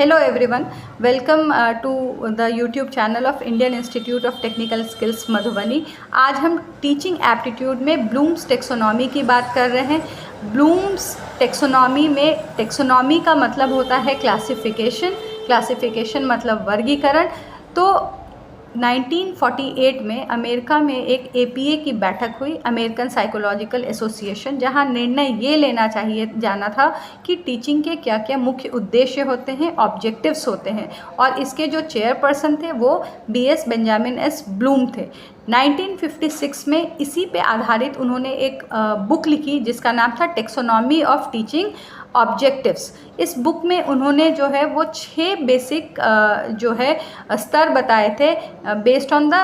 Hello everyone, welcome to the YouTube channel of Indian Institute of Technical Skills Madhubani. आज हम teaching aptitude में blooms taxonomy की बात कर रहे हैं। ब्लूम्स टेक्सोनॉमी में टेक्सोनॉमी का मतलब होता है क्लासिफिकेशन, क्लासिफिकेशन मतलब वर्गीकरण। तो 1948 में अमेरिका में एक APA की बैठक हुई, अमेरिकन साइकोलॉजिकल एसोसिएशन, जहां निर्णय ये लेना चाहिए जाना था कि टीचिंग के क्या क्या मुख्य उद्देश्य होते हैं, ऑब्जेक्टिव्स होते हैं। और इसके जो चेयरपर्सन थे वो BS बेंजामिन एस ब्लूम थे। 1956 में इसी पे आधारित उन्होंने एक बुक लिखी जिसका नाम था टेक्सोनॉमी ऑफ टीचिंग ऑब्जेक्टिव्स। इस बुक में उन्होंने जो है वो 6 बेसिक जो है स्तर बताए थे बेस्ड ऑन द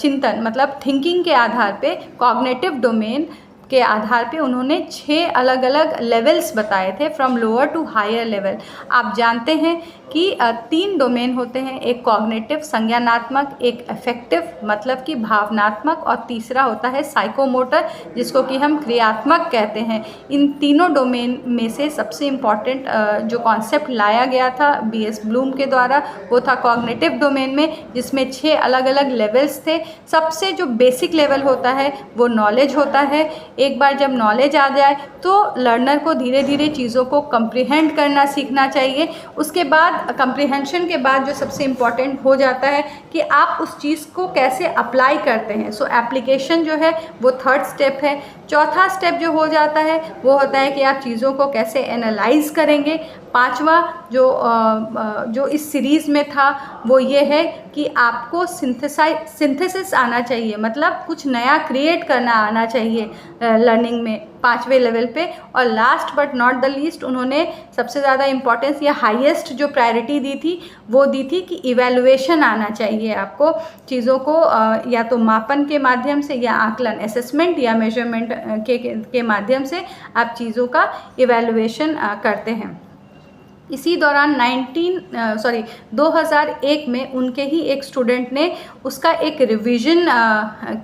चिंतन, मतलब थिंकिंग के आधार पे, कॉग्निटिव डोमेन के आधार पे उन्होंने 6 अलग अलग लेवल्स बताए थे, from lower to higher level. आप जानते हैं कि 3 डोमेन होते हैं, एक कॉग्निटिव संज्ञानात्मक, एक अफेक्टिव मतलब कि भावनात्मक, और तीसरा होता है साइकोमोटर जिसको कि हम क्रियात्मक कहते हैं। इन तीनों डोमेन में से सबसे इम्पॉर्टेंट जो कॉन्सेप्ट लाया गया था BS ब्लूम के द्वारा वो था कॉग्निटिव डोमेन में, जिसमें 6 अलग अलग लेवल्स थे। सबसे जो बेसिक लेवल होता है वो नॉलेज होता है। एक बार जब नॉलेज आ जाए तो लर्नर को धीरे धीरे चीज़ों को कंप्रीहेंड करना सीखना चाहिए। उसके बाद कंप्रीहेंशन के बाद जो सबसे इम्पॉर्टेंट हो जाता है कि आप उस चीज़ को कैसे अप्लाई करते हैं। सो एप्लीकेशन जो है वो 3rd स्टेप है। चौथा स्टेप जो हो जाता है वो होता है कि आप चीज़ों को कैसे एनालाइज करेंगे। 5वां जो इस सीरीज़ में था वो ये है कि आपको सिंथेसिस आना चाहिए, मतलब कुछ नया क्रिएट करना आना चाहिए लर्निंग में 5वें लेवल पे। और last but not the least उन्होंने सबसे ज़्यादा इम्पॉर्टेंस या हाईएस्ट जो प्रायोरिटी दी थी वो दी थी कि इवैल्यूएशन आना चाहिए। आपको चीज़ों को या तो मापन के माध्यम से या आकलन, असेसमेंट या मेजरमेंट के माध्यम से आप चीज़ों का इवैल्यूएशन करते हैं। इसी दौरान 2001 में उनके ही एक स्टूडेंट ने उसका एक रिवीजन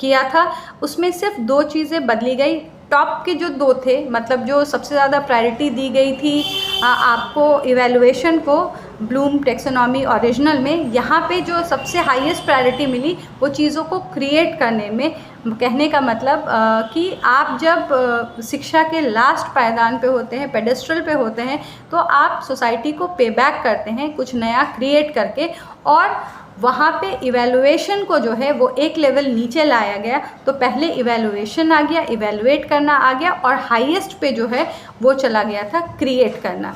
किया था। उसमें सिर्फ 2 चीज़ें बदली गई। टॉप के जो 2 थे, मतलब जो सबसे ज़्यादा प्रायोरिटी दी गई थी आपको इवैल्यूएशन को ब्लूम टेक्सोनॉमी ओरिजिनल में, यहाँ पे जो सबसे हाईएस्ट प्रायोरिटी मिली वो चीज़ों को क्रिएट करने में। कहने का मतलब कि आप जब शिक्षा के लास्ट पायदान पे होते हैं, पेडेस्ट्रल पे होते हैं, तो आप सोसाइटी को पे बैक करते हैं कुछ नया क्रिएट करके। और वहाँ पे इवैल्यूएशन को जो है वो एक लेवल नीचे लाया गया। तो पहले इवैल्यूएशन आ गया, इवैल्यूएट करना आ गया, और हाईएस्ट पे जो है वो चला गया था क्रिएट करना।